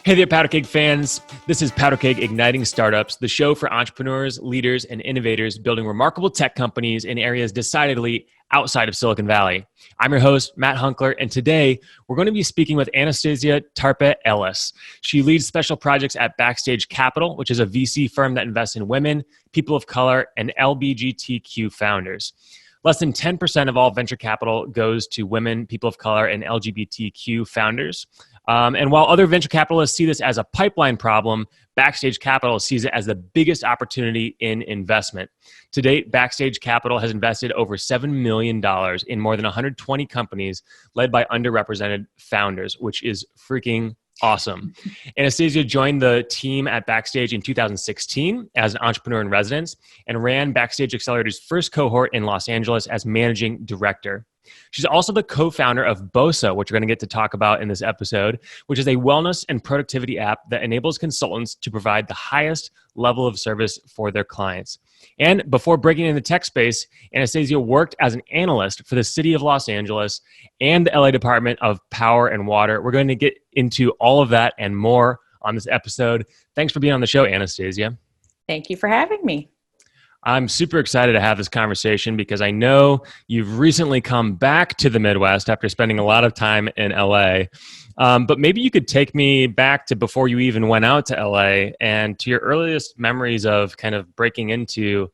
Hey there, Powderkeg fans. This is Powderkeg Igniting Startups, the show for entrepreneurs, leaders, and innovators building remarkable tech companies in areas decidedly outside of Silicon Valley. I'm your host, Matt Hunkler, and today we're going to be speaking with Anastasia Tarpeh-Ellis. She leads special projects at Backstage Capital, which is a VC firm that invests in women, people of color, and LBGTQ founders. Less than 10% of all venture capital goes to women, people of color, and LGBTQ founders. And while other venture capitalists see this as a pipeline problem, Backstage Capital sees it as the biggest opportunity in investment. To date, Backstage Capital has invested over $7 million in more than 120 companies led by underrepresented founders, which is freaking awesome. Anastasia joined the team at Backstage in 2016 as an entrepreneur in residence and ran Backstage Accelerator's first cohort in Los Angeles as managing director. She's also the co-founder of Bosa, which we're going to get to talk about in this episode, which is a wellness and productivity app that enables consultants to provide the highest level of service for their clients. And before breaking into the tech space, Anastasia worked as an analyst for the city of Los Angeles and the LA Department of Power and Water. We're going to get into all of that and more on this episode. Thanks for being on the show, Anastasia. Thank you for having me. I'm super excited to have this conversation because I know you've recently come back to the Midwest after spending a lot of time in LA. But maybe you could take me back to before you even went out to LA and to your earliest memories of kind of breaking into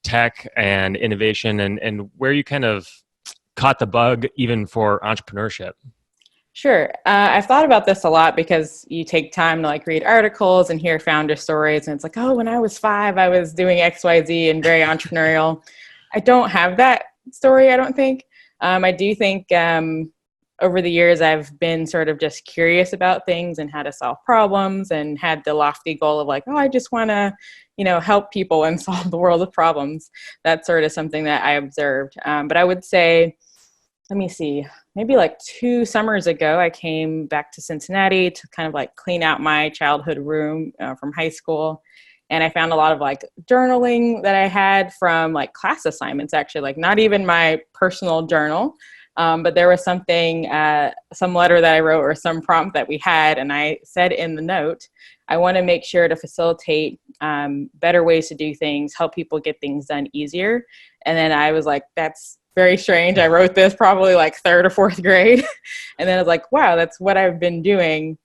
tech and innovation and where you kind of caught the bug even for entrepreneurship. Sure. I've thought about this a lot because you take time to read articles and hear founder stories. And it's like, oh, when I was 5, I was doing X, Y, Z and very entrepreneurial. I don't have that story, I don't think. I do think over the years, I've been sort of just curious about things and how to solve problems and had the lofty goal of I just want to, help people and solve the world of problems. That's sort of something that I observed. But I would say, let me see, maybe 2 summers ago, I came back to Cincinnati to kind of clean out my childhood room from high school. And I found a lot of journaling that I had from class assignments, actually, not even my personal journal. But there was something, some letter that I wrote or some prompt that we had. And I said in the note, I want to make sure to facilitate better ways to do things, help people get things done easier. And then I was like, that's very strange. I wrote this probably 3rd or 4th grade. And then I was like, wow, that's what I've been doing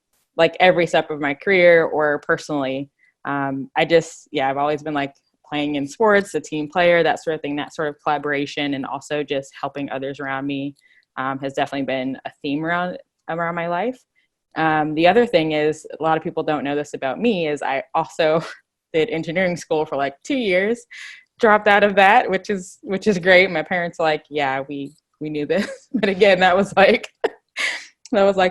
every step of my career or personally. I've always been playing in sports, a team player, that sort of thing, that sort of collaboration, and also just helping others around me has definitely been a theme around my life. The other thing is, a lot of people don't know this about me, is I also did engineering school for 2 years. Dropped out of that, which is great. My parents were yeah, we knew this. But again, that was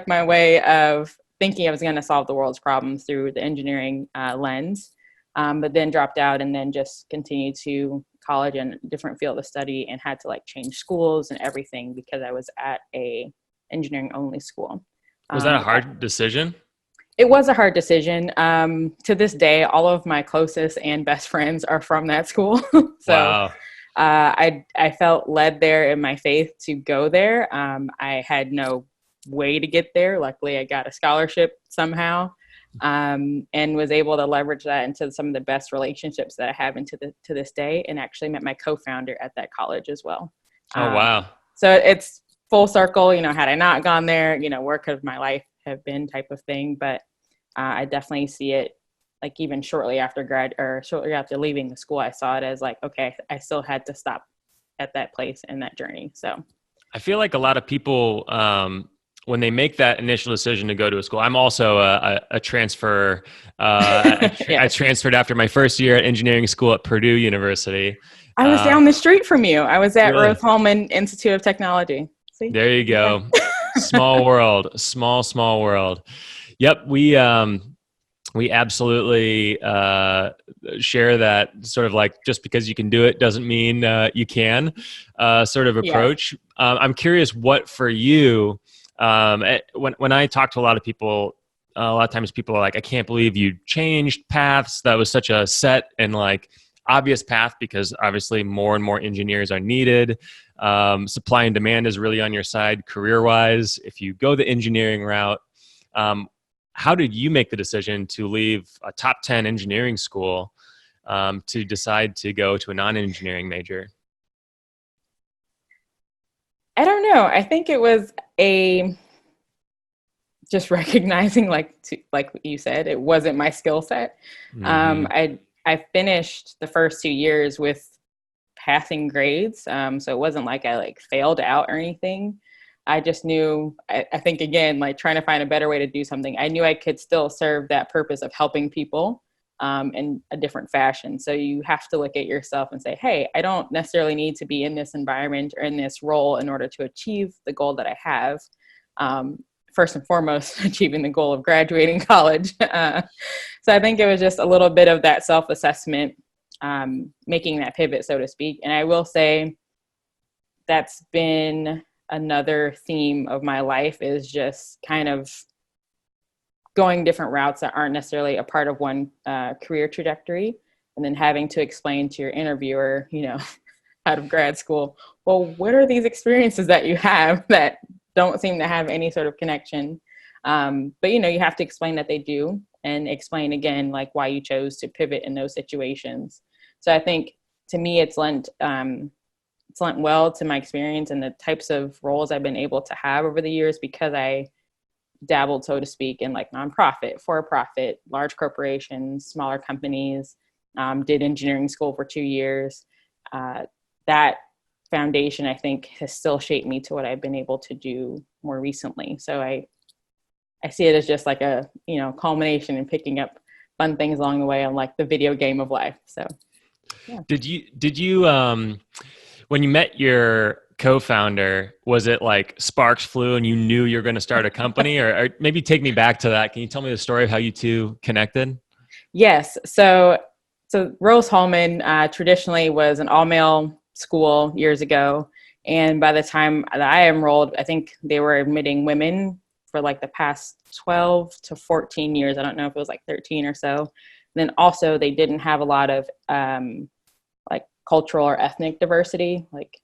my way of thinking I was going to solve the world's problems through the engineering lens. But then dropped out and then just continued to college and a different field of study and had to change schools and everything because I was at a engineering only school. Was that a hard decision? It was a hard decision. To this day, all of my closest and best friends are from that school. So wow. I felt led there in my faith to go there. I had no way to get there. Luckily, I got a scholarship somehow and was able to leverage that into some of the best relationships that I have to this day, and actually met my co-founder at that college as well. Oh, wow. So it's full circle. Had I not gone there, where could my life have been type of thing. But I definitely see it even shortly after shortly after leaving the school, I saw it as okay, I still had to stop at that place and that journey. So I feel like a lot of people, when they make that initial decision to go to a school, I'm also a transfer. I transferred after my first year at engineering school at Purdue University. I was down the street from you. I was at really? Hulman Institute of Technology. See? There you go. Small world, small world. Yep. We absolutely share that sort of just because you can do it doesn't mean you can sort of approach. Yeah. I'm curious what for you, when I talk to a lot of people, a lot of times people are like, I can't believe you changed paths. That was such a set and obvious path because obviously more and more engineers are needed. Supply and demand is really on your side career-wise. If you go the engineering route, how did you make the decision to leave a top 10 engineering school to decide to go to a non-engineering major? I don't know. I think it was just recognizing, like you said, it wasn't my skill set. Mm-hmm. I finished the first 2 years with passing grades, so it wasn't like I like failed out or anything. I just knew, I think, again, like trying to find a better way to do something. I knew I could still serve that purpose of helping people in a different fashion. So you have to look at yourself and say, hey, I don't necessarily need to be in this environment or in this role in order to achieve the goal that I have. First and foremost, achieving the goal of graduating college. So I think it was just a little bit of that self-assessment, making that pivot, so to speak. And I will say that's been another theme of my life, is just kind of going different routes that aren't necessarily a part of one career trajectory, and then having to explain to your interviewer, out of grad school, well, what are these experiences that you have that don't seem to have any sort of connection? But, you have to explain that they do, and explain again, like why you chose to pivot in those situations. So I think, to me, it's lent well to my experience and the types of roles I've been able to have over the years, because I dabbled, so to speak, in like nonprofit, for-profit, large corporations, smaller companies, did engineering school for 2 years. That foundation, I think, has still shaped me to what I've been able to do more recently. So I see it as just like a, culmination and picking up fun things along the way on like the video game of life. So, yeah. Did you, when you met your co-founder, was it like sparks flew and you knew you were going to start a company, or maybe take me back to that? Can you tell me the story of how you two connected? Yes. So Rose Hulman traditionally was an all-male school years ago. And by the time that I enrolled, I think they were admitting women for like the past 12 to 14 years. I don't know if it was like 13 or so. And then also they didn't have a lot of like cultural or ethnic diversity. Like,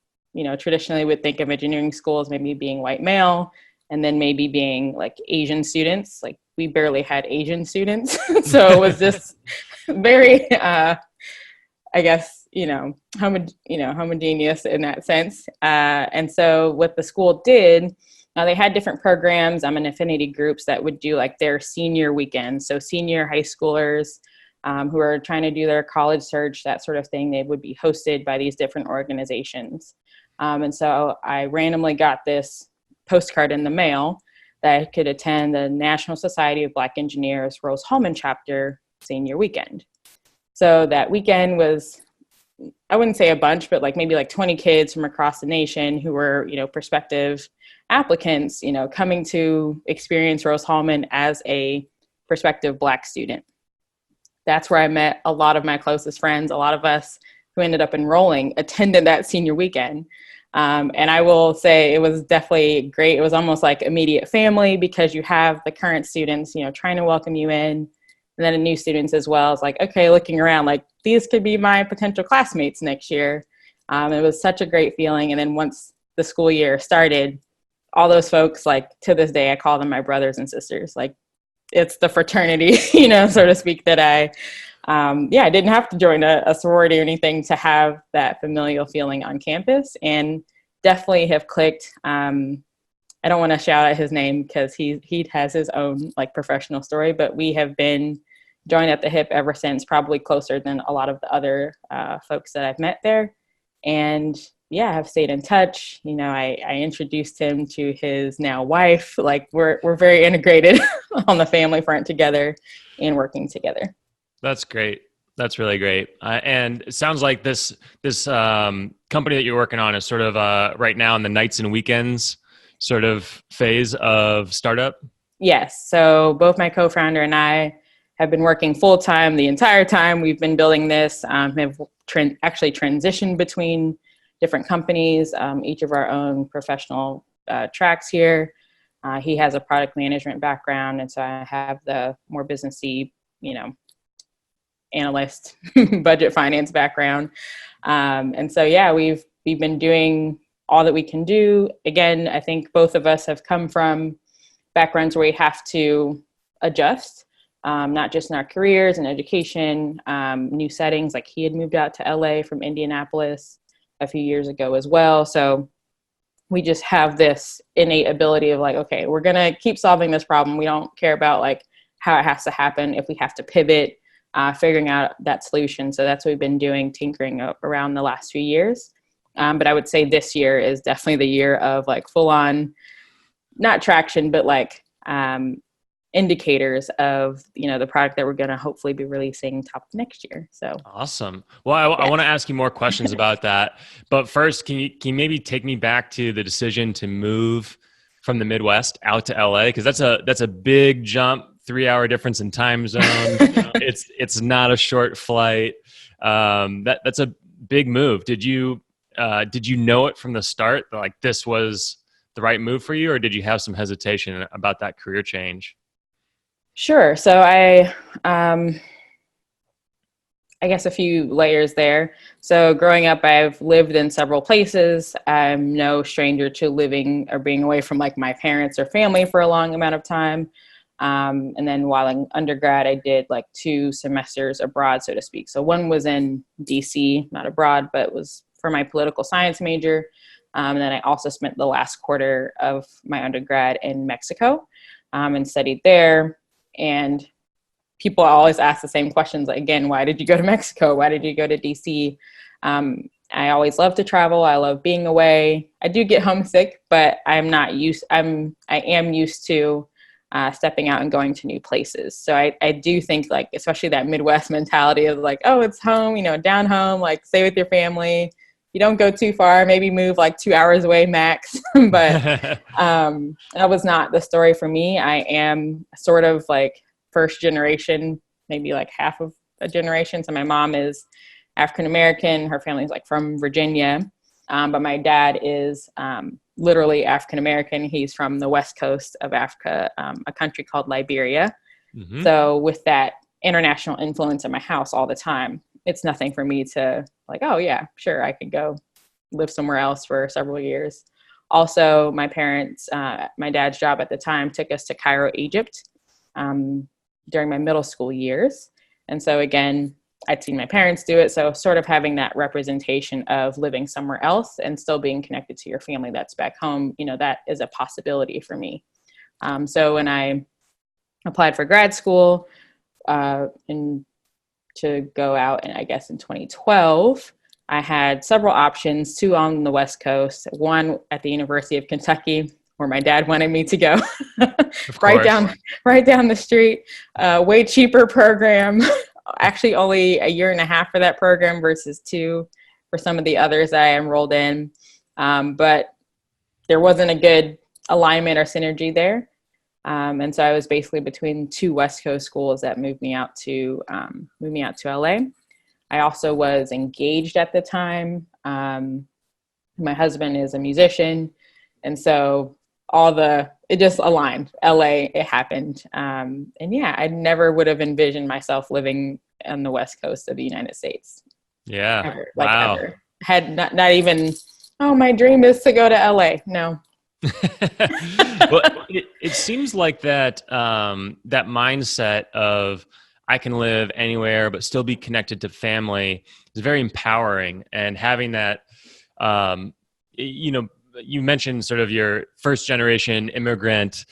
traditionally would think of engineering schools maybe being white male, and then maybe being like Asian students. Like, we barely had Asian students. So it was just very, I guess, homogeneous in that sense. And so what the school did, they had different programs, and affinity groups that would do like their senior weekend. So senior high schoolers who are trying to do their college search, that sort of thing, they would be hosted by these different organizations. And so I randomly got this postcard in the mail that I could attend the National Society of Black Engineers Rose Hulman chapter senior weekend. So that weekend was, I wouldn't say a bunch, but like maybe like 20 kids from across the nation who were, prospective applicants, coming to experience Rose Hulman as a prospective Black student. That's where I met a lot of my closest friends. A lot of us who ended up enrolling attended that senior weekend. And I will say it was definitely great. It was almost like immediate family, because you have the current students, trying to welcome you in, and then the new students as well. It's like, okay, looking around, like these could be my potential classmates next year. It was such a great feeling. And then once the school year started, all those folks, like to this day, I call them my brothers and sisters. Like, it's the fraternity, so to speak, that I didn't have to join a sorority or anything to have that familial feeling on campus, and definitely have clicked. I don't want to shout out his name because he has his own like professional story, but we have been joined at the hip ever since, probably closer than a lot of the other folks that I've met there. And yeah, have stayed in touch. I introduced him to his now wife. Like, we're very integrated on the family front together and working together. That's great. That's really great. And it sounds like this company that you're working on is sort of right now in the nights and weekends sort of phase of startup. Yes. So both my co-founder and I have been working full time the entire time we've been building this. Have actually transitioned between different companies, each of our own professional tracks here. He has a product management background, and so I have the more businessy, analyst, budget finance background. And so, yeah, we've been doing all that we can do. Again, I think both of us have come from backgrounds where we have to adjust, not just in our careers and education, new settings. Like he had moved out to LA from Indianapolis a few years ago as well. So we just have this innate ability of like, okay, we're going to keep solving this problem. We don't care about like how it has to happen. If we have to pivot, figuring out that solution. So that's what we've been doing, tinkering around the last few years. But I would say this year is definitely the year of like full on, not traction, but like indicators of, the product that we're going to hopefully be releasing top of next year. So awesome. Well, I want to ask you more questions about that. But first, can you maybe take me back to the decision to move from the Midwest out to LA? Because that's a big jump, 3-hour difference in time zone. It's not a short flight. That's a big move. Did you know it from the start that like this was the right move for you, or did you have some hesitation about that career change? Sure. So I guess a few layers there. So growing up, I've lived in several places. I'm no stranger to living or being away from like my parents or family for a long amount of time. And then while in undergrad, I did like 2 semesters abroad, so to speak. So one was in DC, not abroad, but was for my political science major. And then I also spent the last quarter of my undergrad in Mexico and studied there. And people always ask the same questions. Like, again, why did you go to Mexico? Why did you go to DC? I always love to travel. I love being away. I do get homesick, but I am used to stepping out and going to new places. So I do think like, especially that Midwest mentality of like, oh, it's home, down home, like stay with your family. You don't go too far, maybe move like 2 hours away max. But that was not the story for me. I am sort of like first generation, maybe like half of a generation. So my mom is African-American. Her family's like from Virginia. But my dad is literally African-American. He's from the west coast of Africa, a country called Liberia. Mm-hmm. So with that international influence in my house all the time, it's nothing for me to like, oh yeah, sure, I could go live somewhere else for several years. Also, my parents, my dad's job at the time took us to Cairo, Egypt during my middle school years. And so again, I'd seen my parents do it. So sort of having that representation of living somewhere else and still being connected to your family that's back home, that is a possibility for me. So when I applied for grad school to go out, and I guess in 2012, I had several options, 2 on the West Coast, one at the University of Kentucky, where my dad wanted me to go, right down the street, way cheaper program. Actually only a year and a half for that program versus 2 for some of the others that I enrolled in. But there wasn't a good alignment or synergy there. And so I was basically between 2 West Coast schools that moved me out to LA. I also was engaged at the time. My husband is a musician. And so it just aligned. LA, it happened. And yeah, I never would have envisioned myself living on the West Coast of the United States. Yeah. Ever, wow. Ever. Had not even, my dream is to go to LA. No. Well, it seems like that mindset of I can live anywhere but still be connected to family is very empowering. And having that, you mentioned sort of your first generation immigrant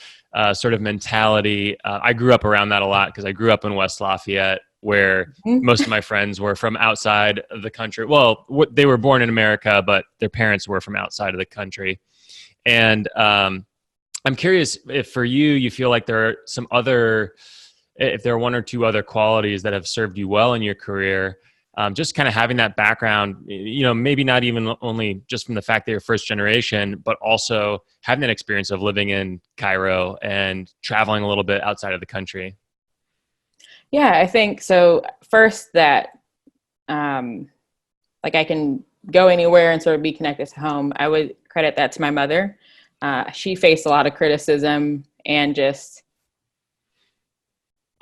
sort of mentality. I grew up around that a lot because I grew up in West Lafayette, where most of my friends were from outside of the country. Well, they were born in America, but their parents were from outside of the country. And I'm curious if for you feel like there are if there are 1 or 2 other qualities that have served you well in your career, just kind of having that background, maybe not even only just from the fact that you're first generation, but also having that experience of living in Cairo and traveling a little bit outside of the country. Yeah, I think so. First, that like I can go anywhere and sort of be connected to home. I would credit that to my mother. She faced a lot of criticism and just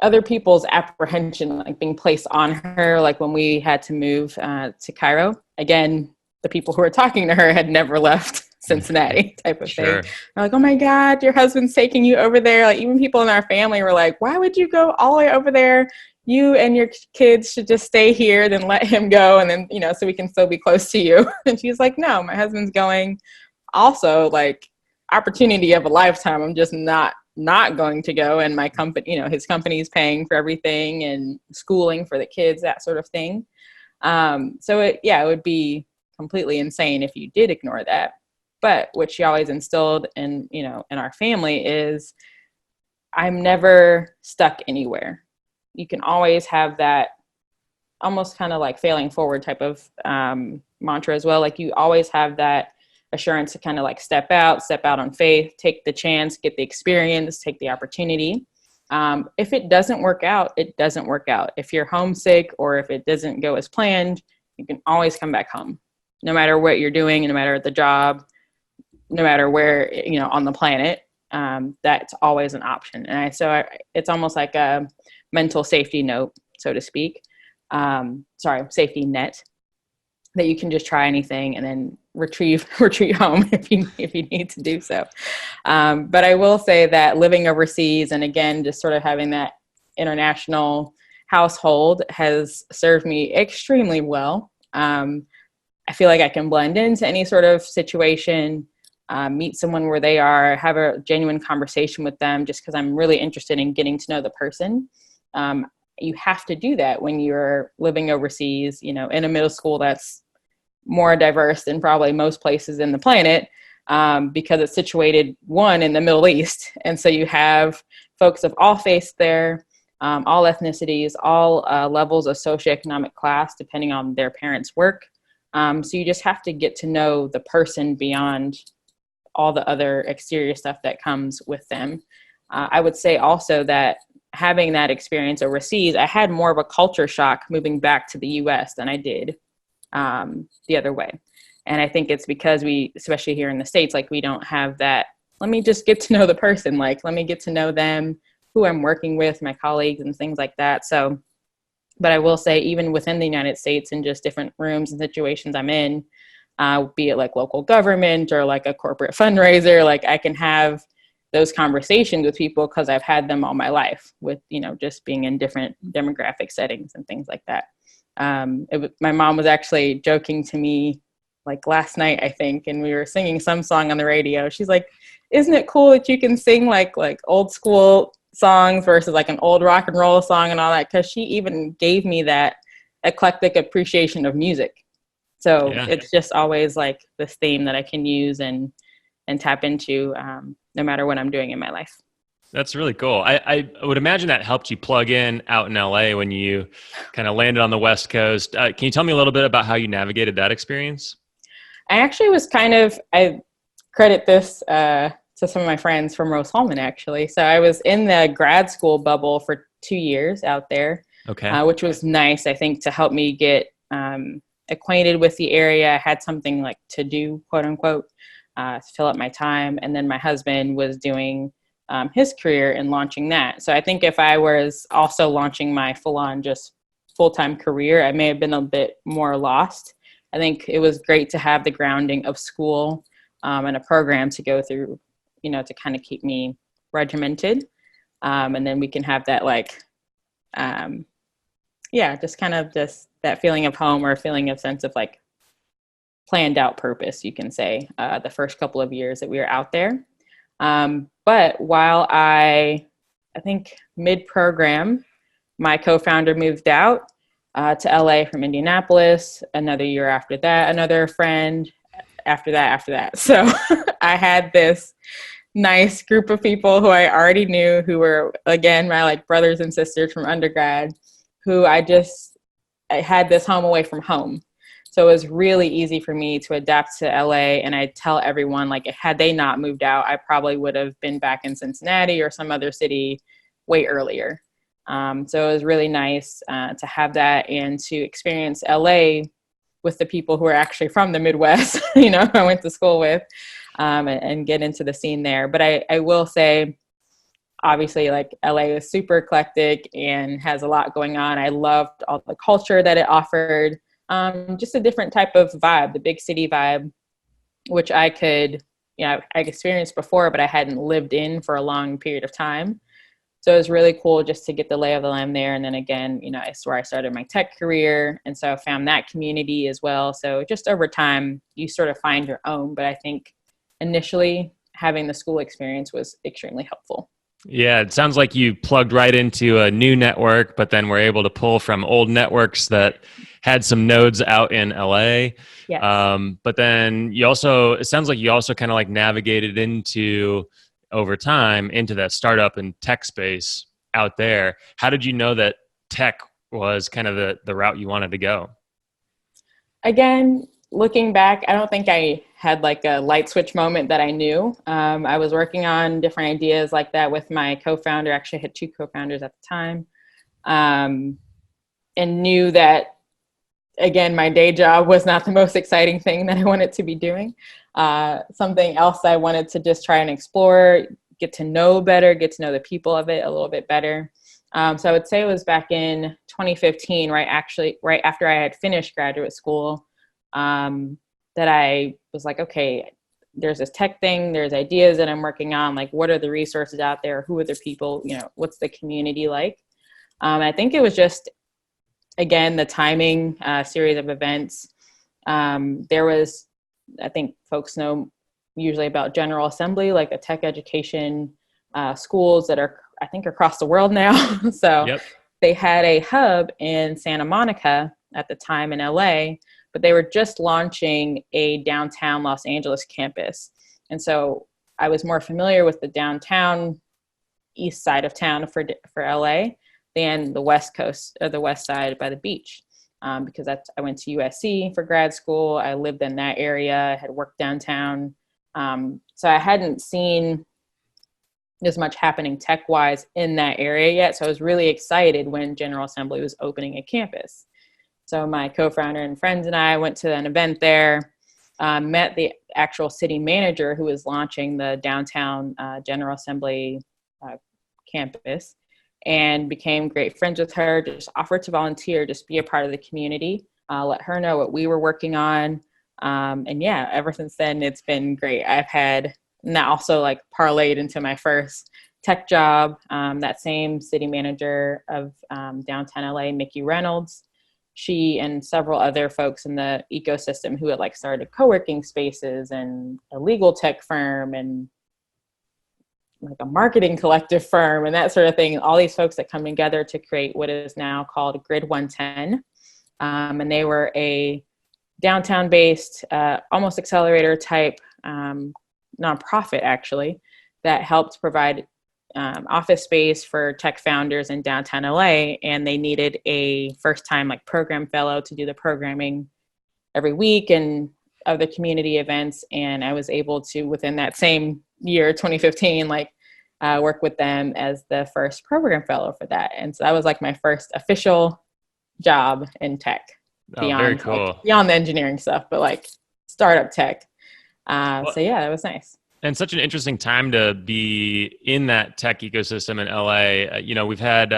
other people's apprehension, like being placed on her, like when we had to move to Cairo. Again, the people who were talking to her had never left Cincinnati type of thing. Sure. They're like, oh my God, your husband's taking you over there. Like even people in our family were like, why would you go all the way over there? You and your kids should just stay here, then let him go. And then, so we can still be close to you. And she's like, no, my husband's going. Also, like, opportunity of a lifetime. I'm just not going to go. And my company, his company is paying for everything and schooling for the kids, that sort of thing. So it would be completely insane if you did ignore that. But what she always instilled in our family is I'm never stuck anywhere. You can always have that almost kind of like failing forward type of mantra as well. Like you always have that assurance to kind of like step out on faith, take the chance, get the experience, take the opportunity. If it doesn't work out, it doesn't work out. If you're homesick or if it doesn't go as planned, you can always come back home, no matter what you're doing, no matter the job, no matter where, on the planet. That's always an option. And it's almost like a mental safety note, so to speak. Safety net that you can just try anything and then retreat home if you need to do so. But I will say that living overseas and again, just sort of having that international household has served me extremely well. I feel like I can blend into any sort of situation, meet someone where they are, have a genuine conversation with them just because I'm really interested in getting to know the person. You have to do that when you're living overseas, in a middle school that's more diverse than probably most places in the planet, because it's situated in the Middle East. And so you have folks of all faiths there, all ethnicities, all levels of socioeconomic class, depending on their parents' work. So you just have to get to know the person beyond all the other exterior stuff that comes with them. I would say also that having that experience overseas, I had more of a culture shock moving back to the US than I did the other way. And I think it's because we, especially here in the States, like we don't have that, let me just get to know the person. Like, let me get to know them, who I'm working with, my colleagues and things like that. So, but I will say even within the United States and just different rooms and situations I'm in, be it like local government or like a corporate fundraiser, like I can have those conversations with people because I've had them all my life with, just being in different demographic settings and things like that. My mom was actually joking to me like last night, I think, and we were singing some song on the radio. She's like, isn't it cool that you can sing like old school songs versus like an old rock and roll song and all that? Because she even gave me that eclectic appreciation of music. So It's just always like this theme that I can use and tap into no matter what I'm doing in my life. That's really cool. I would imagine that helped you plug in out in LA when you kind of landed on the West Coast. Can you tell me a little bit about how you navigated that experience? I actually was I credit this to some of my friends from Hulman, actually. So I was in the grad school bubble for 2 years out there, which was nice, I think, to help me get acquainted with the area. I had something like to do, quote unquote, to fill up my time. And then my husband was doing his career and launching that. So I think if I was also launching my full-on just full-time career, I may have been a bit more lost. I think it was great to have the grounding of school and a program to go through, to kind of keep me regimented. And then we can have that just kind of just that feeling of home or a feeling of sense of like planned out purpose, you can say, the first couple of years that we were out there. But while I think mid-program, my co-founder moved out to LA from Indianapolis. Another year after that, another friend after that. So I had this nice group of people who I already knew, who were, again, my like brothers and sisters from undergrad, who I had this home away from home. So it was really easy for me to adapt to LA. And I tell everyone, like, had they not moved out, I probably would have been back in Cincinnati or some other city way earlier. So it was really nice to have that and to experience LA with the people who are actually from the Midwest, I went to school with, and get into the scene there. But I will say, obviously, like LA is super eclectic and has a lot going on. I loved all the culture that it offered. Just a different type of vibe, the big city vibe. which I could, I experienced before, but I hadn't lived in for a long period of time. So it was really cool just to get the lay of the land there. And then again, it's where I started my tech career. And so I found that community as well. So just over time, you sort of find your own. But I think initially having the school experience was extremely helpful. Yeah, it sounds like you plugged right into a new network, but then were able to pull from old networks that had some nodes out in LA. Yes. But then it sounds like you also kind of like navigated over time into that startup and tech space out there. How did you know that tech was kind of the route you wanted to go? Again, looking back, I don't think I had like a light switch moment that I knew. I was working on different ideas like that with my co-founder. Actually, I had 2 co-founders at the time, and knew that, again, my day job was not the most exciting thing that I wanted to be doing. Something else I wanted to just try and explore, get to know better, get to know the people of it a little bit better. So I would say it was back in 2015, right after I had finished graduate school, that I was like, okay, there's this tech thing, there's ideas that I'm working on, like what are the resources out there, who are the people, what's the community like? I think it was just, again, the timing, series of events. There was, I think folks know usually about General Assembly, like the tech education schools that are, I think, across the world now. So Yep. They had a hub in Santa Monica at the time in LA, but they were just launching a downtown Los Angeles campus. And so I was more familiar with the downtown east side of town for LA than the west coast or the west side by the beach. Because I went to USC for grad school. I lived in that area. I had worked downtown. So I hadn't seen as much happening tech-wise in that area yet. So I was really excited when General Assembly was opening a campus. So my co-founder and friends and I went to an event there, met the actual city manager who was launching the downtown General Assembly campus, and became great friends with her, just offered to volunteer, just be a part of the community, let her know what we were working on. And yeah, ever since then, it's been great. I've had, and that also like parlayed into my first tech job. That same city manager of downtown LA, Mickey Reynolds, she and several other folks in the ecosystem who had like started co-working spaces and a legal tech firm and like a marketing collective firm and that sort of thing. All these folks that come together to create what is now called Grid 110. And they were a downtown-based, almost accelerator type nonprofit, actually, that helped provide office space for tech founders in downtown LA. And they needed a first-time like program fellow to do the programming every week and other community events. And I was able to, within that same year, 2015, work with them as the first program fellow for that. And so that was like my first official job in tech. Beyond, very cool. Beyond the engineering stuff, but like startup tech. So yeah, that was nice. And such an interesting time to be in that tech ecosystem in LA. We've had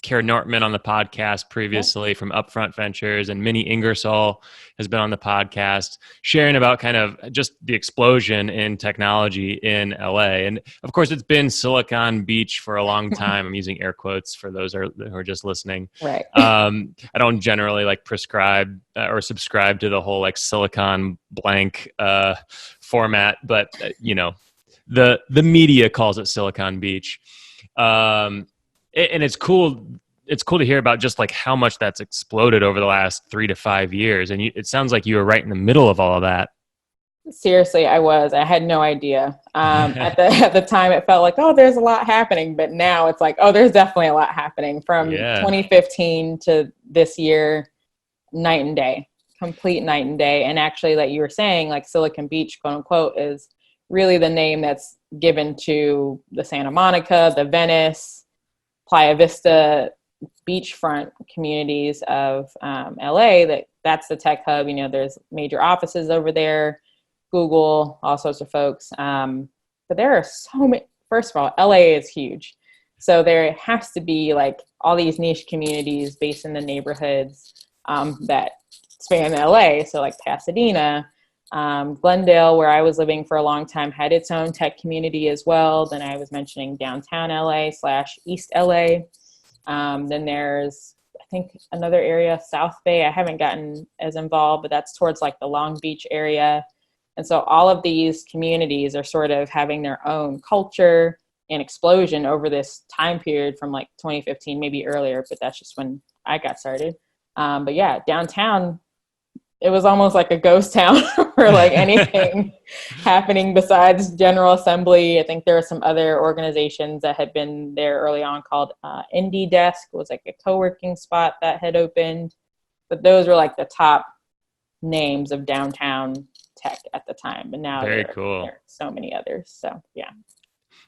Kara Nortman on the podcast previously from Upfront Ventures, and Minnie Ingersoll has been on the podcast sharing about kind of just the explosion in technology in LA. And of course, it's been Silicon Beach for a long time. I'm using air quotes for those who are just listening. Right. I don't generally like prescribe or subscribe to the whole like Silicon blank format, but the media calls it Silicon Beach. And it's cool. It's cool to hear about just like how much that's exploded over the last 3 to 5 years. And it sounds like you were right in the middle of all of that. Seriously, I was. I had no idea. At the time, it felt like, oh, there's a lot happening. But now it's like, oh, there's definitely a lot happening. From 2015 to this year, night and day, complete night and day. And actually, like you were saying, like Silicon Beach, quote unquote, is really the name that's given to the Santa Monica, the Venice, Playa Vista beachfront communities of LA. That's the tech hub. There's major offices over there, Google, all sorts of folks. But there are so many. First of all, LA is huge, so there has to be like all these niche communities based in the neighborhoods that span LA. So like Pasadena, Glendale, where I was living for a long time, had its own tech community as well. Then I was mentioning downtown LA/East LA. Then there's, I think, another area, South Bay. I haven't gotten as involved, but that's towards like the Long Beach area. And so all of these communities are sort of having their own culture and explosion over this time period from like 2015, maybe earlier, but that's just when I got started. But yeah, downtown, it was almost like a ghost town for like anything happening besides General Assembly. I think there are some other organizations that had been there early on called Indie Desk, was like a co-working spot that had opened. But those were like the top names of downtown tech at the time. But now Very there cool. are so many others. So yeah.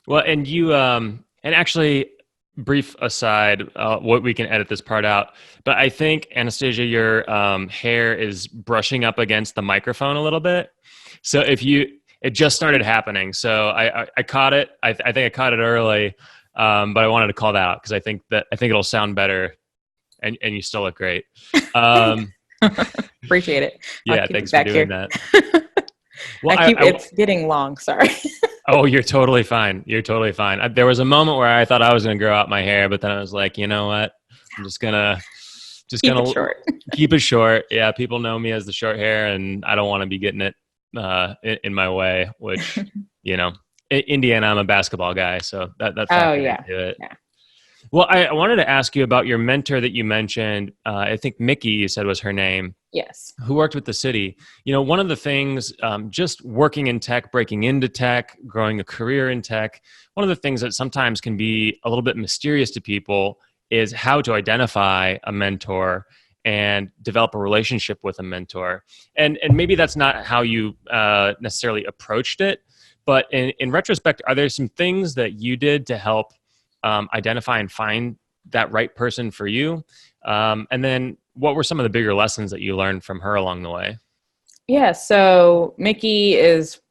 Well, and you, and actually, brief aside, what we can edit this part out, but I think, Anastasia, your hair is brushing up against the microphone a little bit. So it just started happening. So I caught it. I think I caught it early, but I wanted to call that out because I think it'll sound better, and you still look great. Appreciate it. Yeah, thanks for doing that. Well, it's getting long. Sorry. Oh, you're totally fine. You're totally fine. There was a moment where I thought I was going to grow out my hair, but then I was like, you know what? I'm just gonna keep it short. Keep it short. Yeah, people know me as the short hair, and I don't want to be getting it in my way. Which, you know, in Indiana, I'm a basketball guy, so that's into it. Yeah. Well, I wanted to ask you about your mentor that you mentioned. I think Mickey, you said, was her name. Yes. Who worked with the city. You know, one of the things, just working in tech, breaking into tech, growing a career in tech, one of the things that sometimes can be a little bit mysterious to people is how to identify a mentor and develop a relationship with a mentor. And maybe that's not how you necessarily approached it, but in retrospect, are there some things that you did to help identify and find that right person for you? And then what were some of the bigger lessons that you learned from her along the way? Yeah, so Mickey is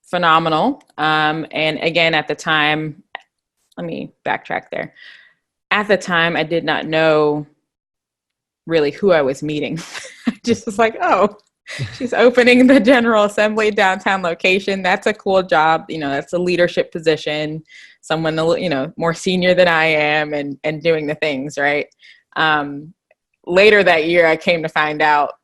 phenomenal. And again, at the time, let me backtrack there. At the time, I did not know really who I was meeting. I just was like, oh, she's opening the General Assembly downtown location. That's a cool job. You know, that's a leadership position, someone, you know, more senior than I am and doing the things, right? Later that year, I came to find out,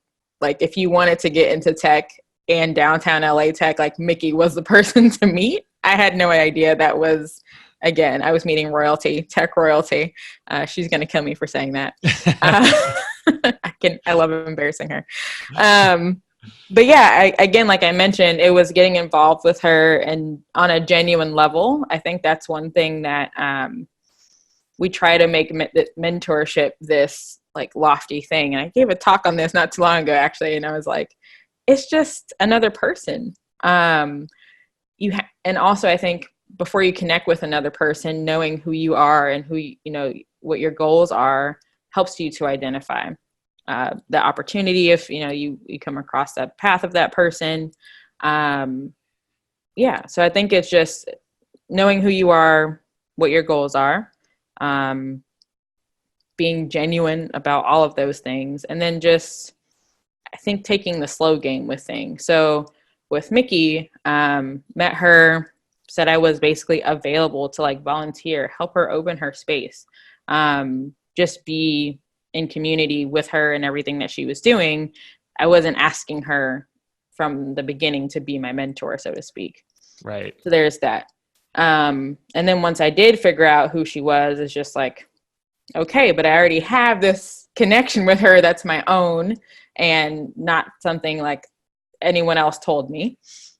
like, if you wanted to get into tech and downtown LA tech, like, Mickey was the person to meet. I had no idea that was, again, I was meeting royalty, tech royalty. She's going to kill me for saying that. I love embarrassing her. But yeah, again, like I mentioned, it was getting involved with her and on a genuine level. I think that's one thing that we try to make mentorship this like lofty thing. And I gave a talk on this not too long ago, actually. And I was like, it's just another person. And also I think before you connect with another person, knowing who you are and who, you know, what your goals are helps you to identify the opportunity if, you know, you come across the path of that person. Yeah. So I think it's just knowing who you are, what your goals are, being genuine about all of those things. And then just, I think, taking the slow game with things. So with Mickey, met her, said I was basically available to like volunteer, help her open her space, just be in community with her and everything that she was doing. I wasn't asking her from the beginning to be my mentor, so to speak. Right. So there's that. And then once I did figure out who she was, it's just like, okay, but I already have this connection with her that's my own and not something like anyone else told me.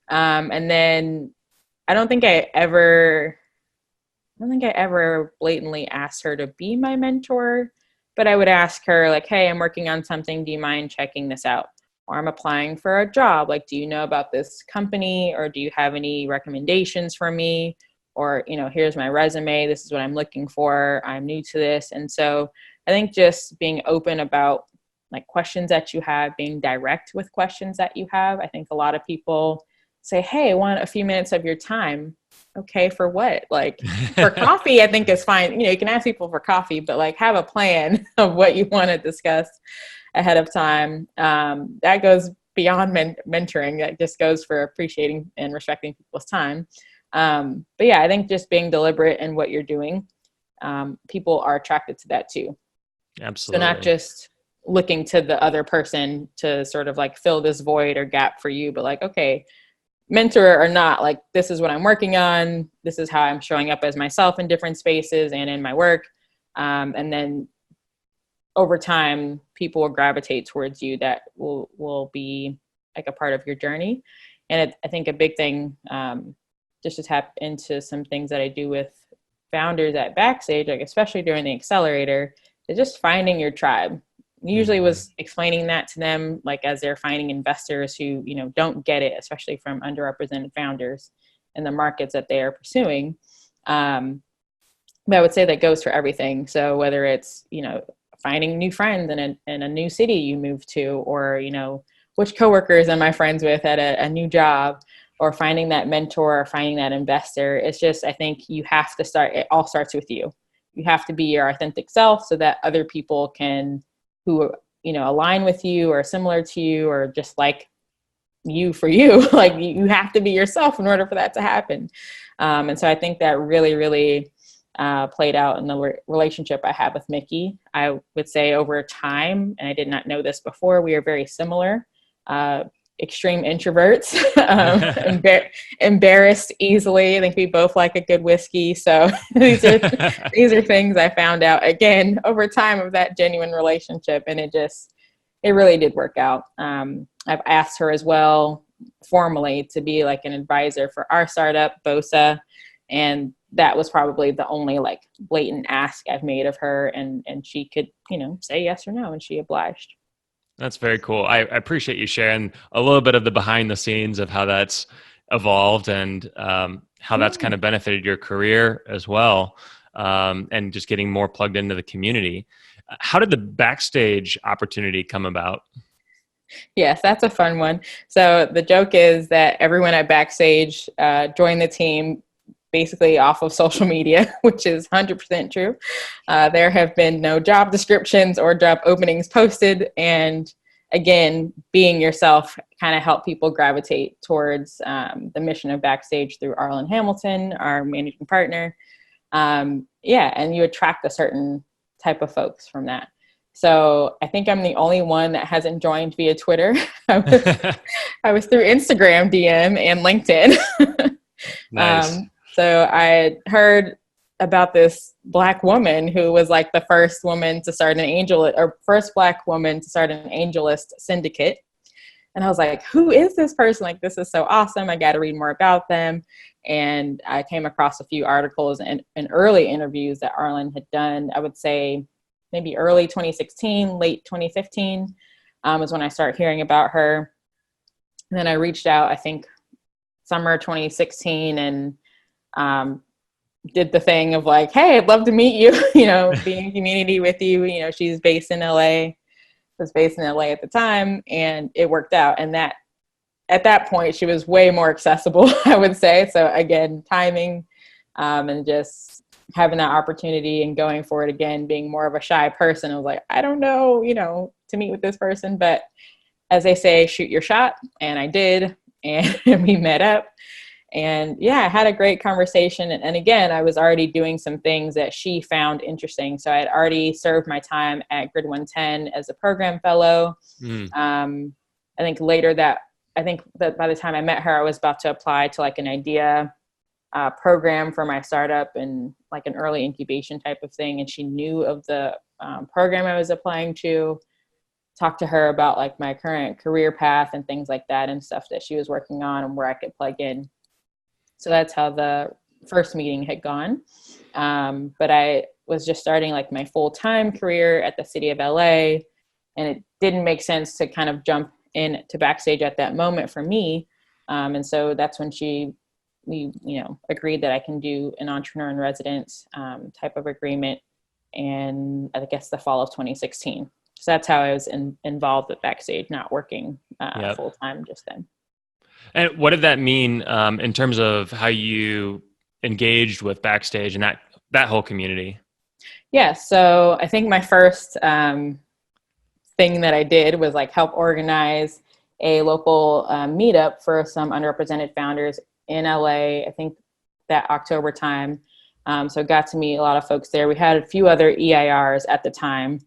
And then I don't think I ever blatantly asked her to be my mentor, but I would ask her like, hey, I'm working on something. Do you mind checking this out? Or I'm applying for a job. Like, do you know about this company, or do you have any recommendations for me? Or, you know, here's my resume. This is what I'm looking for. I'm new to this. And so I think just being open about like questions that you have, being direct with questions that you have. I think a lot of people say, hey, I want a few minutes of your time. Okay, for what? Like for coffee, I think is fine. You know, you can ask people for coffee, but like have a plan of what you want to discuss ahead of time. That goes beyond mentoring. That just goes for appreciating and respecting people's time. But yeah, I think just being deliberate in what you're doing, people are attracted to that too. Absolutely. So not just looking to the other person to sort of like fill this void or gap for you, but like, okay, mentor or not, like, this is what I'm working on. This is how I'm showing up as myself in different spaces and in my work. And then over time, people will gravitate towards you that will be like a part of your journey. And I think a big thing, just to tap into some things that I do with founders at Backstage, like especially during the accelerator, is just finding your tribe. Usually was explaining that to them, like as they're finding investors who, don't get it, especially from underrepresented founders in the markets that they are pursuing. But I would say that goes for everything. So whether it's, finding new friends in a new city you move to, or, which coworkers am I friends with at a new job, or finding that mentor or finding that investor, it's just, I think you have to start, it all starts with you. You have to be your authentic self so that other people can, who, align with you or similar to you or just like you for you, like you have to be yourself in order for that to happen. And so I think that really, really played out in the relationship I have with Mickey. I would say over time, and I did not know this before, we are very similar, extreme introverts, embarrassed easily. I think we both like a good whiskey. So these are things I found out again over time of that genuine relationship. And it really did work out. I've asked her as well formally to be like an advisor for our startup, Bosa. And that was probably the only like blatant ask I've made of her. And she could, say yes or no, and she obliged. That's very cool. I appreciate you sharing a little bit of the behind the scenes of how that's evolved and how that's kind of benefited your career as well, and just getting more plugged into the community. How did the Backstage opportunity come about? Yes, that's a fun one. So the joke is that everyone at Backstage joined the team basically off of social media, which is 100% true. There have been no job descriptions or job openings posted. And again, being yourself kind of help people gravitate towards the mission of Backstage through Arlen Hamilton, our managing partner. And you attract a certain type of folks from that. So I think I'm the only one that hasn't joined via Twitter. I was through Instagram DM and LinkedIn. Nice. So I had heard about this Black woman who was like the first woman to start first Black woman to start an AngelList syndicate. And I was like, who is this person? Like, this is so awesome. I got to read more about them. And I came across a few articles and early interviews that Arlen had done. I would say maybe early 2016, late 2015 was when I started hearing about her. And then I reached out, I think summer 2016, and did the thing of like, hey, I'd love to meet you, be in community with you. She's based in LA, was based in LA at the time, and it worked out. And that at that point, she was way more accessible, I would say. So again, timing, and just having that opportunity and going for it again, being more of a shy person. I was like, I don't know, to meet with this person, but as they say, shoot your shot. And I did, and we met up. And I had a great conversation. And again, I was already doing some things that she found interesting. So I had already served my time at Grid 110 as a program fellow. I think that by the time I met her, I was about to apply to like an idea program for my startup and like an early incubation type of thing. And she knew of the program I was applying to. Talk to her about like my current career path and things like that and stuff that she was working on and where I could plug in. So that's how the first meeting had gone. But I was just starting like my full-time career at the city of LA, and it didn't make sense to kind of jump in to Backstage at that moment for me. And so that's when we agreed that I can do an entrepreneur in residence type of agreement. And I guess the fall of 2016. So that's how I was involved with Backstage, not working full-time just then. And what did that mean in terms of how you engaged with Backstage and that whole community? Yeah, so I think my first thing that I did was like help organize a local meetup for some underrepresented founders in LA, I think that October time. So got to meet a lot of folks there. We had a few other EIRs at the time.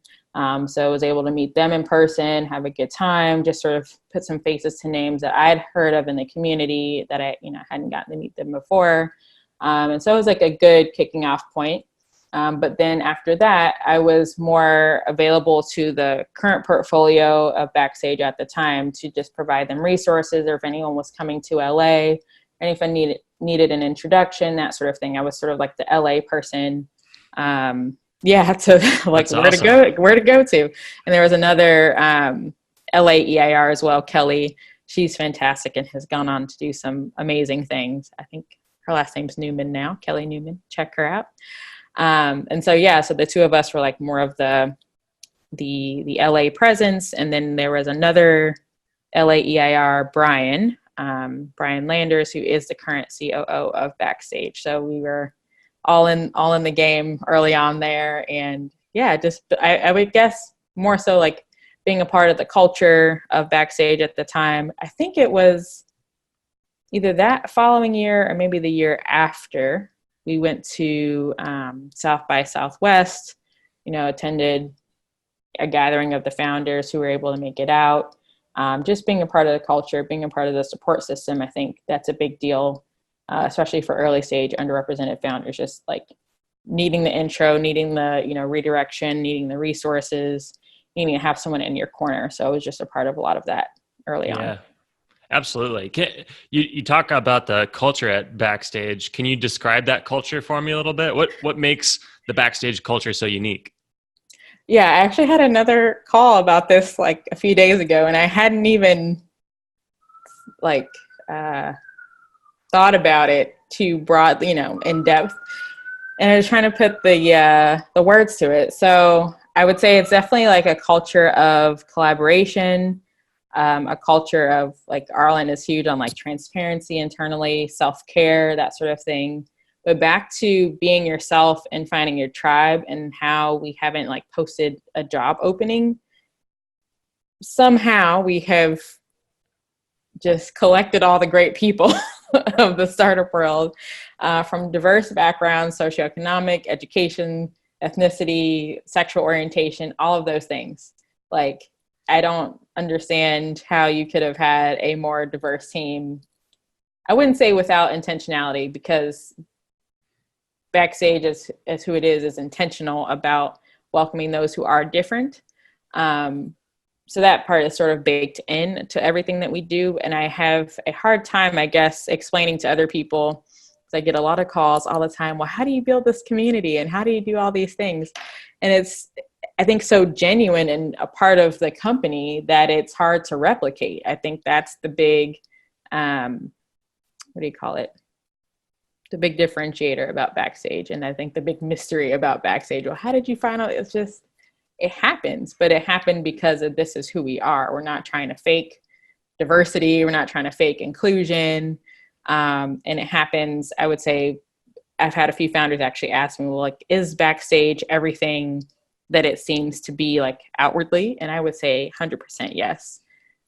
So I was able to meet them in person, have a good time, just sort of put some faces to names that I'd heard of in the community that I hadn't gotten to meet them before. And so it was like a good kicking off point. But then after that, I was more available to the current portfolio of Backstage at the time to just provide them resources, or if anyone was coming to LA, and if I needed an introduction, that sort of thing. I was sort of like the LA person. To like where to go to. And there was another LA EIR as well, Kelly. She's fantastic and has gone on to do some amazing things. I think her last name's Newman now, Kelly Newman. Check her out. So the two of us were like more of the LA presence. And then there was another LA EIR, Brian Landers, who is the current COO of Backstage. So we were all in the game early on there. And I would guess more so like being a part of the culture of Backstage at the time. I think it was either that following year or maybe the year after. We went to South by Southwest, attended a gathering of the founders who were able to make it out. Just being a part of the culture, being a part of the support system, I think that's a big deal, especially for early stage underrepresented founders, just like needing the intro, needing the, redirection, needing the resources, needing to have someone in your corner. So I was just a part of a lot of that early on. Absolutely. You talk about the culture at Backstage. Can you describe that culture for me a little bit? What makes the Backstage culture so unique? Yeah, I actually had another call about this like a few days ago, and I hadn't even thought about it too broadly, in depth. And I was trying to put the words to it. So I would say it's definitely like a culture of collaboration. A culture of like Arlen is huge on like transparency internally, self-care, that sort of thing. But back to being yourself and finding your tribe, and how we haven't like posted a job opening. Somehow we have just collected all the great people of the startup world from diverse backgrounds, socioeconomic, education, ethnicity, sexual orientation, all of those things. Like, I don't understand how you could have had a more diverse team. I wouldn't say without intentionality, because Backstage as who it is intentional about welcoming those who are different. So that part is sort of baked in to everything that we do. And I have a hard time, I guess, explaining to other people, because I get a lot of calls all the time. Well, how do you build this community? And how do you do all these things? And it's, I think, so genuine and a part of the company that it's hard to replicate. I think that's the big, the big differentiator about Backstage. And I think the big mystery about Backstage, well, how did you find out? It's just, it happens, but it happened because of this is who we are. We're not trying to fake diversity. We're not trying to fake inclusion. And it happens, I would say, I've had a few founders actually ask me, well, like, is Backstage everything that it seems to be like outwardly? And I would say 100% yes.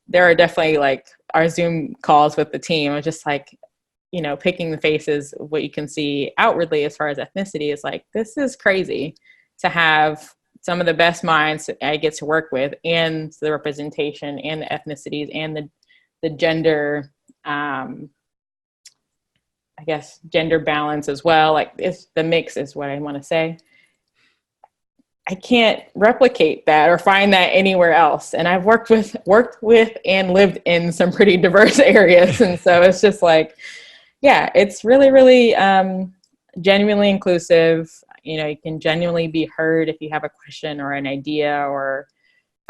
There are definitely like our Zoom calls with the team. I'm just like, picking the faces, what you can see outwardly as far as ethnicity is like, this is crazy to have some of the best minds I get to work with, and the representation and the ethnicities and the gender, gender balance as well. Like, it's the mix is what I want to say. I can't replicate that or find that anywhere else. And I've worked with and lived in some pretty diverse areas. And so it's just like, yeah, it's really, really genuinely inclusive. You can genuinely be heard if you have a question or an idea, or,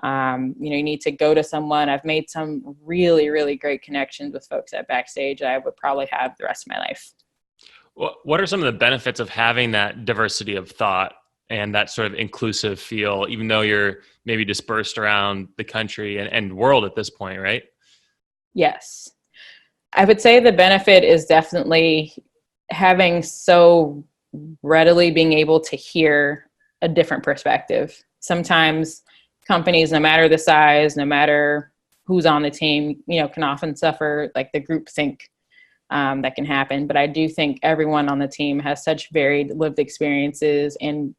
you need to go to someone. I've made some really, really great connections with folks at Backstage I would probably have the rest of my life. What are some of the benefits of having that diversity of thought and that sort of inclusive feel, even though you're maybe dispersed around the country and world at this point, right? Yes. I would say the benefit is definitely having so readily being able to hear a different perspective. Sometimes companies, no matter the size, no matter who's on the team, can often suffer like the group think that can happen. But I do think everyone on the team has such varied lived experiences and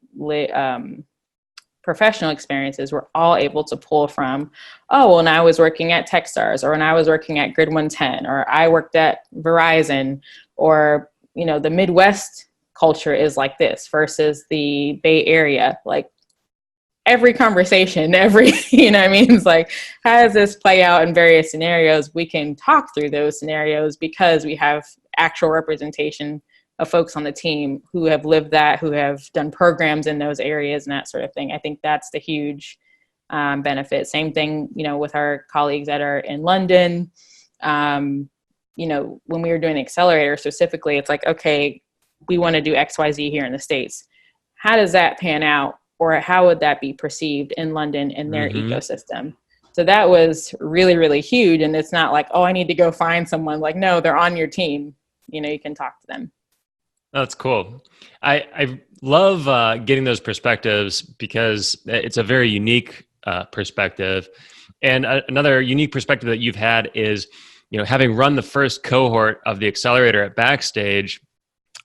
professional experiences. We're all able to pull from, when I was working at Techstars, or when I was working at Grid 110, or I worked at Verizon, or, the Midwest culture is like this versus the Bay Area. Like every conversation, it's like, how does this play out in various scenarios? We can talk through those scenarios because we have actual representation of folks on the team who have lived that, who have done programs in those areas and that sort of thing. I think that's the huge benefit. Same thing, with our colleagues that are in London. When we were doing the accelerator specifically, it's like, okay, we want to do XYZ here in the States. How does that pan out? Or how would that be perceived in London in their ecosystem? So that was really, really huge. And it's not like, I need to go find someone. Like, no, they're on your team. You can talk to them. That's cool. I love getting those perspectives because it's a very unique perspective. And another unique perspective that you've had is, having run the first cohort of the accelerator at Backstage,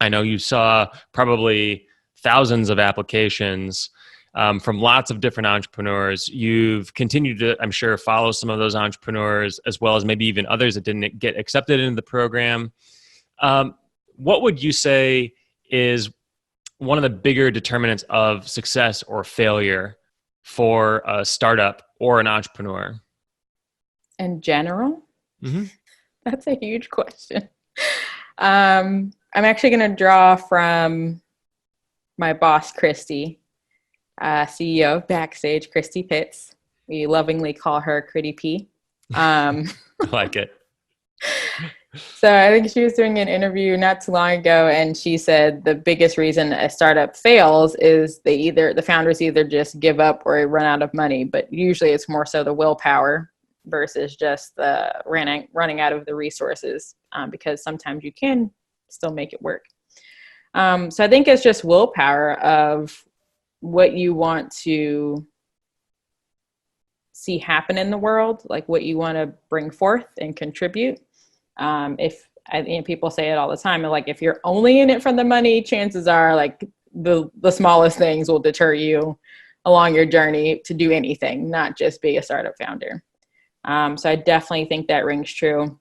I know you saw probably thousands of applications from lots of different entrepreneurs. You've continued to, I'm sure, follow some of those entrepreneurs, as well as maybe even others that didn't get accepted into the program. What would you say is one of the bigger determinants of success or failure for a startup or an entrepreneur? In general? Mm-hmm. That's a huge question. I'm actually going to draw from my boss, Christy, CEO of Backstage, Christy Pitts. We lovingly call her Critty P. I like it. So I think she was doing an interview not too long ago, and she said the biggest reason a startup fails is the founders either just give up or run out of money, but usually it's more so the willpower versus just the running out of the resources, because sometimes you can still make it work. So I think it's just willpower of what you want to see happen in the world, like what you want to bring forth and contribute. People say it all the time, like if you're only in it for the money, chances are like the smallest things will deter you along your journey to do anything, not just be a startup founder. So I definitely think that rings true.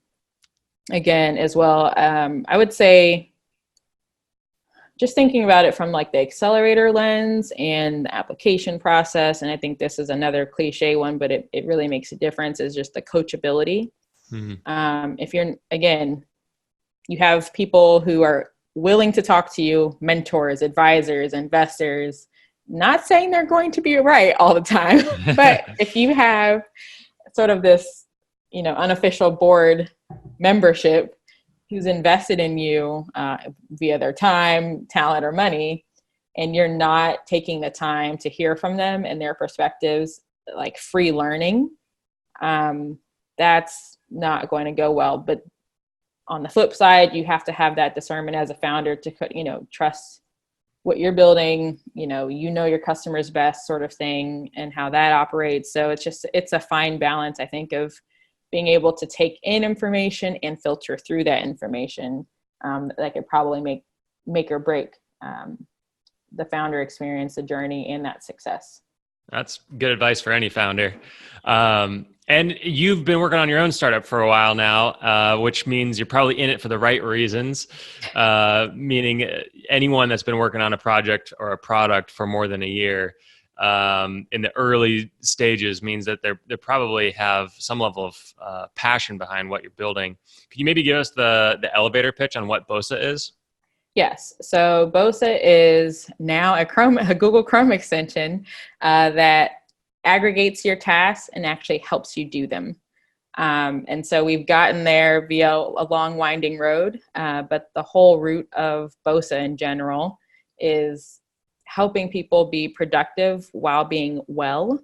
Again, as well, I would say just thinking about it from like the accelerator lens and the application process, and I think this is another cliche one, but it really makes a difference, is just the coachability. Mm-hmm. If you have people who are willing to talk to you, mentors, advisors, investors, not saying they're going to be right all the time, but if you have sort of this, unofficial board membership who's invested in you via their time, talent, or money, and you're not taking the time to hear from them and their perspectives, like free learning, that's not going to go well. But on the flip side, you have to have that discernment as a founder to, trust what you're building, your customers best sort of thing and how that operates. So it's a fine balance, I think, of being able to take in information and filter through that information that could probably make or break the founder experience, the journey, and that success. That's good advice for any founder. And you've been working on your own startup for a while now, which means you're probably in it for the right reasons, meaning anyone that's been working on a project or a product for more than a year in the early stages means that they probably have some level of passion behind what you're building. Could you maybe give us the elevator pitch on what Bosa is? Yes. So Bosa is now a Google Chrome extension that aggregates your tasks and actually helps you do them. And so we've gotten there via a long winding road, but the whole root of Bosa in general is helping people be productive while being well.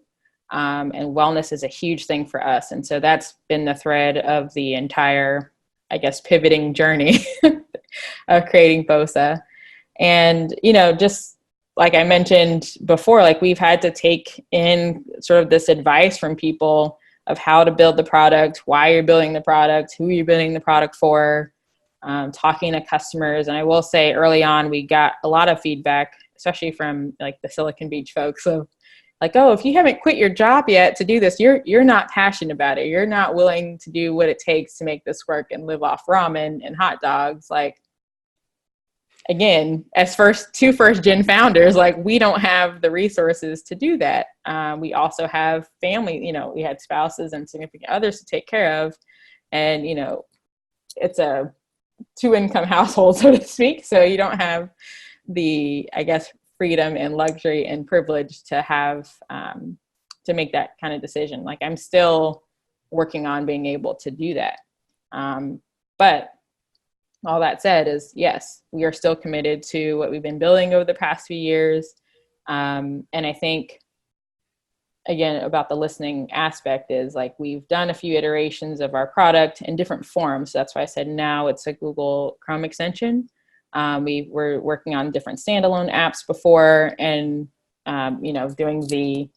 And wellness is a huge thing for us. And so that's been the thread of the entire, pivoting journey of creating Bosa. And, just like I mentioned before, like we've had to take in sort of this advice from people of how to build the product, why you're building the product, who you're building the product for, talking to customers. And I will say early on, we got a lot of feedback, especially from like the Silicon Beach folks. So like, oh, if you haven't quit your job yet to do this, you're not passionate about it. You're not willing to do what it takes to make this work and live off ramen and hot dogs. Like, again, as two first gen founders, like we don't have the resources to do that. We also have family, we had spouses and significant others to take care of. And, it's a 2-income household, so to speak. So you don't have the, I guess, freedom and luxury and privilege to have, to make that kind of decision. Like I'm still working on being able to do that. But all that said is, yes, we are still committed to what we've been building over the past few years. And I think, again, about the listening aspect is like, we've done a few iterations of our product in different forms. So that's why I said now it's a Google Chrome extension. We were working on different standalone apps before and, doing the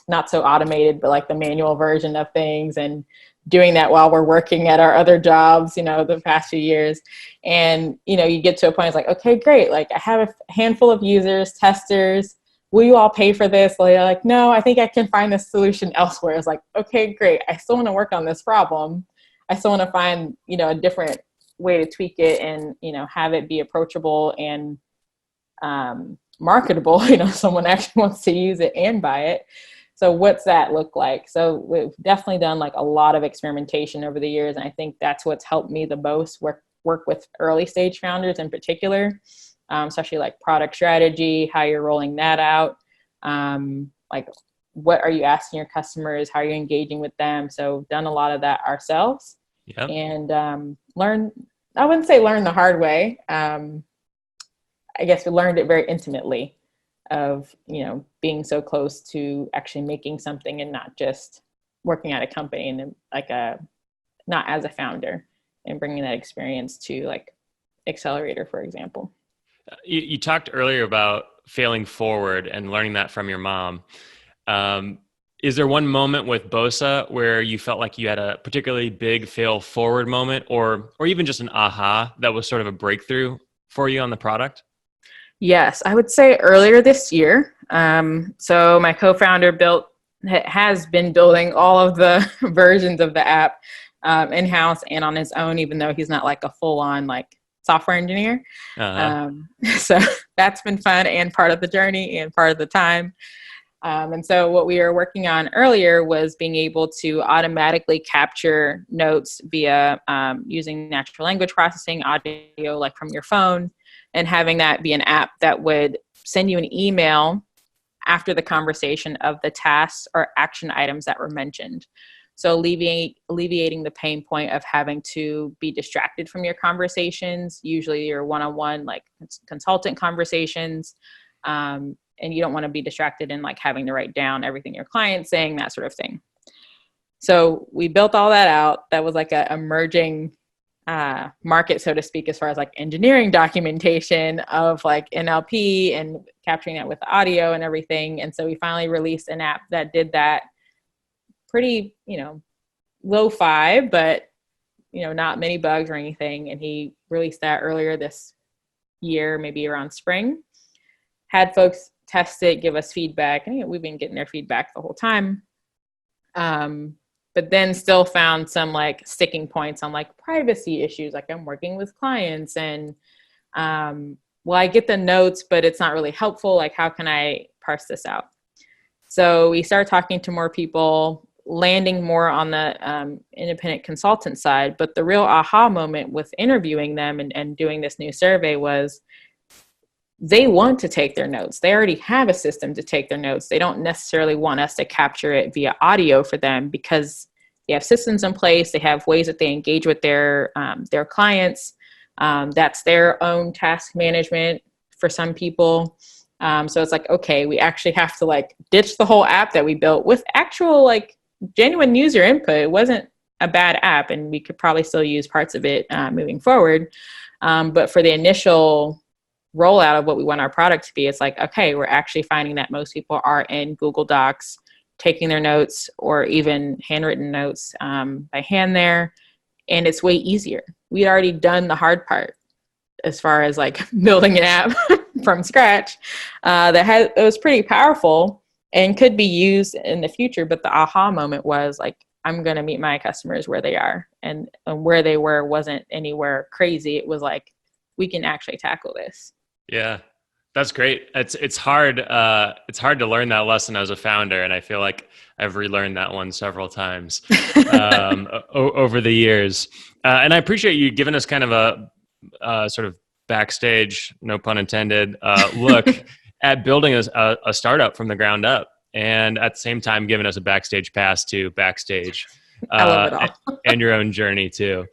not so automated, but like the manual version of things and doing that while we're working at our other jobs, the past few years. And, you get to a point, it's like, okay, great. Like I have a handful of users, testers. Will you all pay for this? Well, you're like, no, I think I can find a solution elsewhere. It's like, okay, great. I still want to work on this problem. I still want to find, a different way to tweak it and, have it be approachable and marketable. Someone actually wants to use it and buy it. So what's that look like? So we've definitely done like a lot of experimentation over the years. And I think that's what's helped me the most work with early stage founders in particular, especially like product strategy, how you're rolling that out. Like what are you asking your customers? How are you engaging with them? So done a lot of that ourselves. Yep. And I wouldn't say learn the hard way. I guess we learned it very intimately of, being so close to actually making something and not just working at a company and like not as a founder and bringing that experience to like Accelerator, for example. You talked earlier about failing forward and learning that from your mom. Is there one moment with Bosa where you felt like you had a particularly big fail forward moment or even just an aha that was sort of a breakthrough for you on the product? Yes, I would say earlier this year. So my co-founder has been building all of the versions of the app in-house and on his own, even though he's not like a full-on like software engineer. Uh-huh. So that's been fun and part of the journey and part of the time. And so what we were working on earlier was being able to automatically capture notes via using natural language processing, audio like from your phone, and having that be an app that would send you an email after the conversation of the tasks or action items that were mentioned. So alleviating the pain point of having to be distracted from your conversations, usually your one-on-one like consultant conversations, and you don't want to be distracted in like having to write down everything your client's saying, that sort of thing. So we built all that out. That was like a emerging market, so to speak, as far as like engineering documentation of like NLP and capturing that with audio and everything. And so we finally released an app that did that pretty, lo-fi, but, not many bugs or anything. And he released that earlier this year, maybe around spring. Had folks test it, give us feedback. And we've been getting their feedback the whole time. But then still found some like sticking points on like privacy issues. Like I'm working with clients and, I get the notes, but it's not really helpful. Like, how can I parse this out? So we started talking to more people, landing more on the independent consultant side. But the real aha moment with interviewing them and doing this new survey was they want to take their notes. They already have a system to take their notes. They don't necessarily want us to capture it via audio for them because they have systems in place. They have ways that they engage with their clients. That's their own task management for some people. So it's like, okay, we actually have to like ditch the whole app that we built with actual like genuine user input. It wasn't a bad app and we could probably still use parts of it moving forward. But for the initial rollout of what we want our product to be, it's like, okay, we're actually finding that most people are in Google Docs taking their notes or even handwritten notes by hand there. And it's way easier. We'd already done the hard part as far as like building an app from scratch it was pretty powerful and could be used in the future. But the aha moment was like, I'm going to meet my customers where they are, and where they were wasn't anywhere crazy. It was like, we can actually tackle this. Yeah, that's great. It's hard. It's hard to learn that lesson as a founder, and I feel like I've relearned that one several times over the years. And I appreciate you giving us kind of a sort of backstage, no pun intended, look at building a startup from the ground up, and at the same time giving us a backstage pass to backstage I love it all. and your own journey too.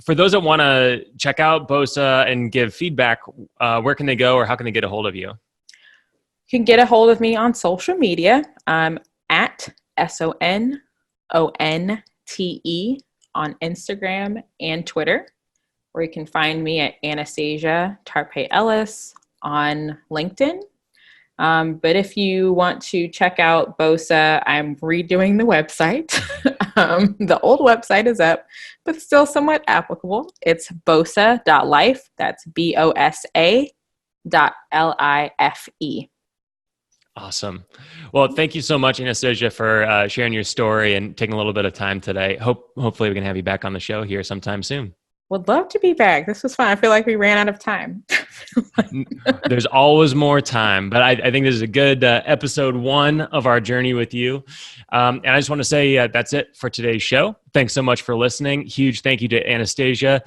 For those that want to check out Bosa and give feedback, where can they go, or how can they get a hold of you? You can get a hold of me on social media. I'm at SONONTE on Instagram and Twitter, or you can find me at Anastasia Tarpeh-Ellis on LinkedIn. But if you want to check out Bosa, I'm redoing the website. The old website is up, but still somewhat applicable. It's bosa.life. That's BOSA.LIFE. Awesome. Well, thank you so much, Anastasia, for sharing your story and taking a little bit of time today. Hopefully we can have you back on the show here sometime soon. Would love to be back. This was fun. I feel like we ran out of time. There's always more time, but I think this is a good episode 1 of our journey with you. And I just want to say that's it for today's show. Thanks so much for listening. Huge thank you to Anastasia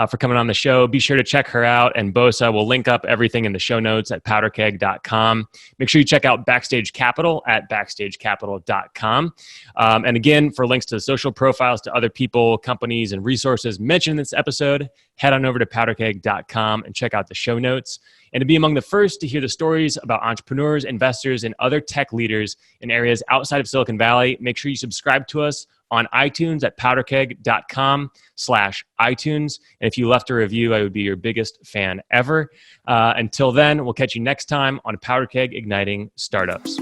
for coming on the show. Be sure to check her out, and Bosa will link up everything in the show notes at powderkeg.com. Make sure you check out Backstage Capital at backstagecapital.com. And again, for links to the social profiles to other people, companies, and resources mentioned in this episode, head on over to powderkeg.com and check out the show notes. And to be among the first to hear the stories about entrepreneurs, investors, and other tech leaders in areas outside of Silicon Valley, make sure you subscribe to us on iTunes at powderkeg.com/iTunes. And if you left a review, I would be your biggest fan ever. Until then, we'll catch you next time on Powderkeg Igniting Startups.